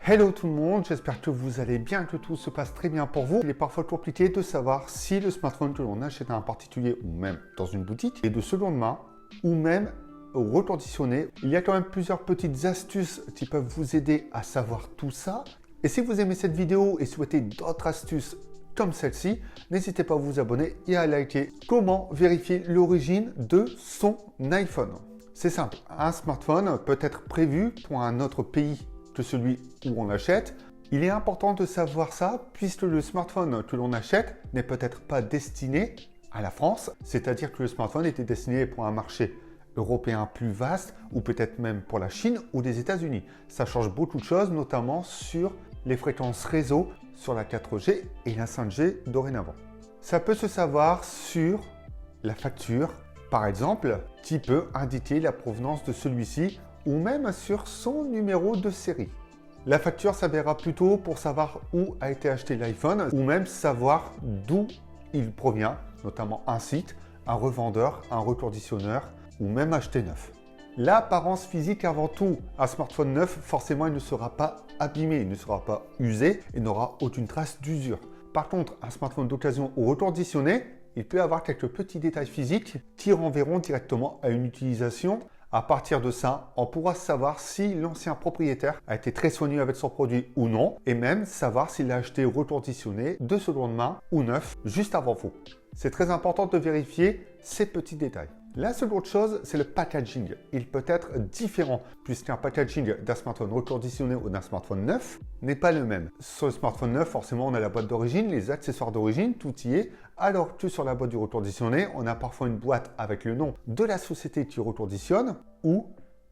Hello tout le monde, j'espère que vous allez bien, que tout se passe très bien pour vous. Il est parfois compliqué de savoir si le smartphone que l'on achète à un particulier ou même dans une boutique est de seconde main ou même reconditionné. Il y a quand même plusieurs petites astuces qui peuvent vous aider à savoir tout ça. Et si vous aimez cette vidéo et souhaitez d'autres astuces comme celle-ci, n'hésitez pas à vous abonner et à liker. Comment vérifier l'origine de son iPhone? C'est simple, un smartphone peut être prévu pour un autre pays que celui où on l'achète. Il est important de savoir ça puisque le smartphone que l'on achète n'est peut-être pas destiné à la France, c'est-à-dire que le smartphone était destiné pour un marché européen plus vaste ou peut-être même pour la Chine ou les États-Unis. Ça change beaucoup de choses, notamment sur les fréquences réseau, sur la 4G et la 5G dorénavant. Ça peut se savoir sur la facture, par exemple, qui peut indiquer la provenance de celui-ci ou même sur son numéro de série. La facture s'avérera plutôt pour savoir où a été acheté l'iPhone ou même savoir d'où il provient, notamment un site, un revendeur, un reconditionneur ou même acheté neuf. L'apparence physique avant tout. Un smartphone neuf, forcément, il ne sera pas abîmé, il ne sera pas usé et n'aura aucune trace d'usure. Par contre, un smartphone d'occasion ou reconditionné, il peut avoir quelques petits détails physiques qui renverront directement à une utilisation. À partir de ça, on pourra savoir si l'ancien propriétaire a été très soigneux avec son produit ou non, et même savoir s'il l'a acheté reconditionné de seconde main ou neuf juste avant vous. C'est très important de vérifier ces petits détails. La seconde chose, c'est le packaging. Il peut être différent puisqu'un packaging d'un smartphone reconditionné ou d'un smartphone neuf n'est pas le même. Sur le smartphone neuf, forcément, on a la boîte d'origine, les accessoires d'origine, tout y est. Alors que sur la boîte du reconditionné, on a parfois une boîte avec le nom de la société qui reconditionne ou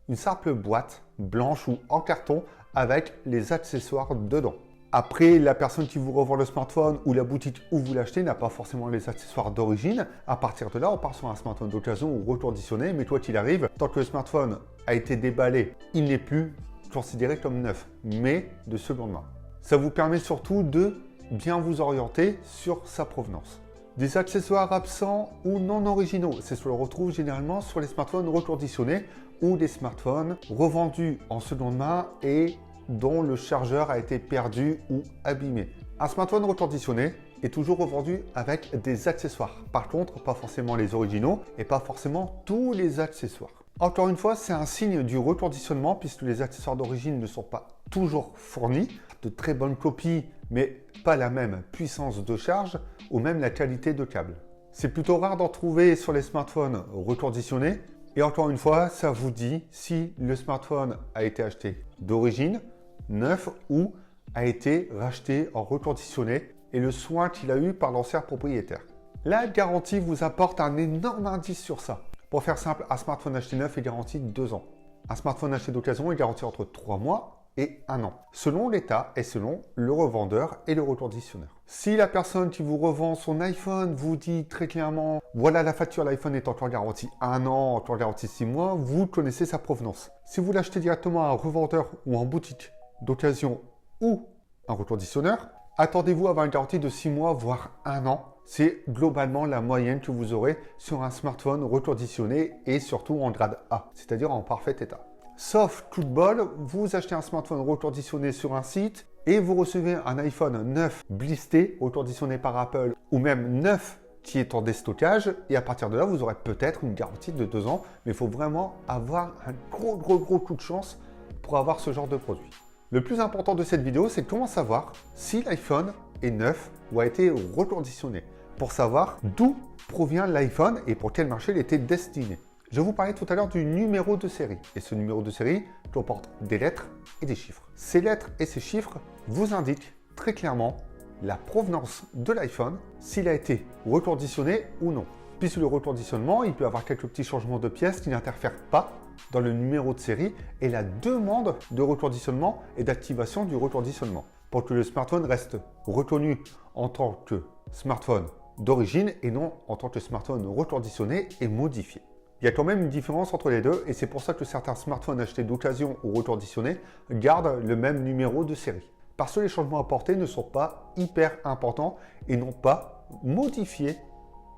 une simple boîte blanche ou en carton avec les accessoires dedans. Après, la personne qui vous revend le smartphone ou la boutique où vous l'achetez n'a pas forcément les accessoires d'origine. À partir de là, on part sur un smartphone d'occasion ou reconditionné, mais quoi qu'il arrive, tant que le smartphone a été déballé, il n'est plus considéré comme neuf, mais de seconde main. Ça vous permet surtout de bien vous orienter sur sa provenance. Des accessoires absents ou non originaux, c'est ce que l'on retrouve généralement sur les smartphones reconditionnés ou des smartphones revendus en seconde main et dont le chargeur a été perdu ou abîmé. Un smartphone reconditionné est toujours revendu avec des accessoires. Par contre, pas forcément les originaux et pas forcément tous les accessoires. Encore une fois, c'est un signe du reconditionnement puisque les accessoires d'origine ne sont pas toujours fournis. De très bonnes copies, mais pas la même puissance de charge ou même la qualité de câble. C'est plutôt rare d'en trouver sur les smartphones reconditionnés. Et encore une fois, ça vous dit si le smartphone a été acheté d'origine, neuf ou a été racheté en reconditionné et le soin qu'il a eu par l'ancien propriétaire. La garantie vous apporte un énorme indice sur ça. Pour faire simple, un smartphone acheté neuf est garanti 2 ans. Un smartphone acheté d'occasion est garanti entre 3 mois et 1 an, selon l'état et selon le revendeur et le reconditionneur. Si la personne qui vous revend son iPhone vous dit très clairement « Voilà la facture, l'iPhone est encore garanti 1 an, encore garanti 6 mois », vous connaissez sa provenance. Si vous l'achetez directement à un revendeur ou en boutique d'occasion ou un reconditionneur, attendez-vous à avoir une garantie de 6 mois, voire 1 an. C'est globalement la moyenne que vous aurez sur un smartphone reconditionné et surtout en grade A, c'est-à-dire en parfait état. Sauf coup de bol, vous achetez un smartphone reconditionné sur un site et vous recevez un iPhone 9 blister, reconditionné par Apple ou même 9 qui est en déstockage et à partir de là, vous aurez peut-être une garantie de 2 ans, mais il faut vraiment avoir un gros coup de chance pour avoir ce genre de produit. Le plus important de cette vidéo, c'est comment savoir si l'iPhone est neuf ou a été reconditionné, pour savoir d'où provient l'iPhone et pour quel marché il était destiné. Je vous parlais tout à l'heure du numéro de série et ce numéro de série comporte des lettres et des chiffres. Ces lettres et ces chiffres vous indiquent très clairement la provenance de l'iPhone, s'il a été reconditionné ou non. Puisque le reconditionnement, il peut avoir quelques petits changements de pièces qui n'interfèrent pas dans le numéro de série et la demande de reconditionnement et d'activation du reconditionnement pour que le smartphone reste reconnu en tant que smartphone d'origine et non en tant que smartphone reconditionné et modifié. Il y a quand même une différence entre les deux et c'est pour ça que certains smartphones achetés d'occasion ou reconditionnés gardent le même numéro de série. Parce que les changements apportés ne sont pas hyper importants et n'ont pas modifié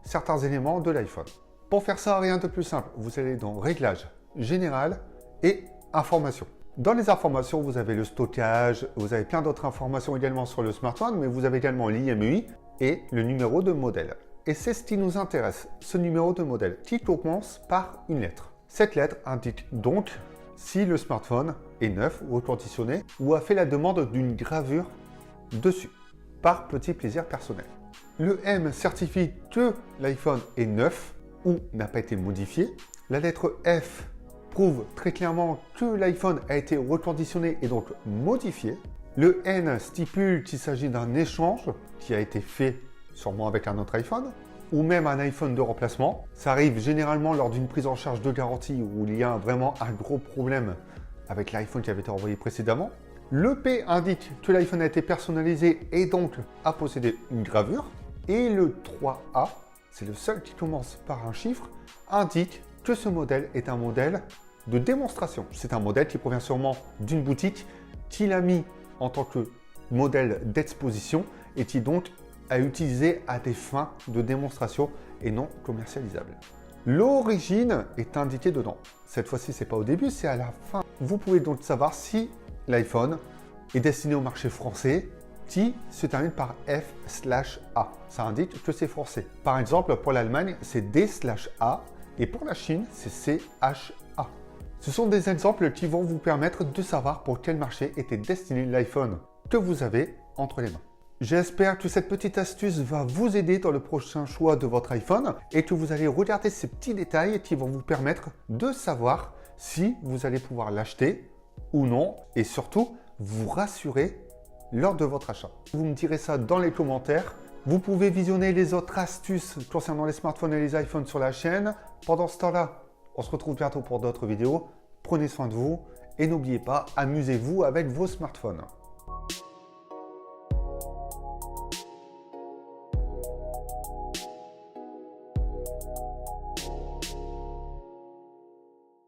certains éléments de l'iPhone. Pour faire ça, rien de plus simple, vous allez dans Réglages, Général et Informations. Dans les informations, vous avez le stockage, vous avez plein d'autres informations également sur le smartphone, mais vous avez également l'IMEI et le numéro de modèle. Et c'est ce qui nous intéresse, ce numéro de modèle, qui commence par une lettre. Cette lettre indique donc si le smartphone est neuf ou reconditionné ou a fait la demande d'une gravure dessus, par petit plaisir personnel. Le M certifie que l'iPhone est neuf ou n'a pas été modifié. La lettre F prouve très clairement que l'iPhone a été reconditionné et donc modifié. Le N stipule qu'il s'agit d'un échange qui a été fait sûrement avec un autre iPhone ou même un iPhone de remplacement. Ça arrive généralement lors d'une prise en charge de garantie où il y a vraiment un gros problème avec l'iPhone qui avait été envoyé précédemment. Le P indique que l'iPhone a été personnalisé et donc a possédé une gravure. Et le 3A, c'est le seul qui commence par un chiffre, indique que ce modèle est un modèle de démonstration. C'est un modèle qui provient sûrement d'une boutique qui l'a mis en tant que modèle d'exposition et qui donc a utilisé à des fins de démonstration et non commercialisable. L'origine est indiquée dedans. Cette fois-ci, c'est pas au début, c'est à la fin. Vous pouvez donc savoir si l'iPhone est destiné au marché français qui se termine par F/A. Ça indique que c'est français. Par exemple, pour l'Allemagne, c'est D/A et pour la Chine, c'est CHA. Ce sont des exemples qui vont vous permettre de savoir pour quel marché était destiné l'iPhone que vous avez entre les mains. J'espère que cette petite astuce va vous aider dans le prochain choix de votre iPhone et que vous allez regarder ces petits détails qui vont vous permettre de savoir si vous allez pouvoir l'acheter ou non et surtout vous rassurer lors de votre achat. Vous me direz ça dans les commentaires. Vous pouvez visionner les autres astuces concernant les smartphones et les iPhones sur la chaîne. Pendant ce temps-là, on se retrouve bientôt pour d'autres vidéos. Prenez soin de vous et n'oubliez pas, amusez-vous avec vos smartphones.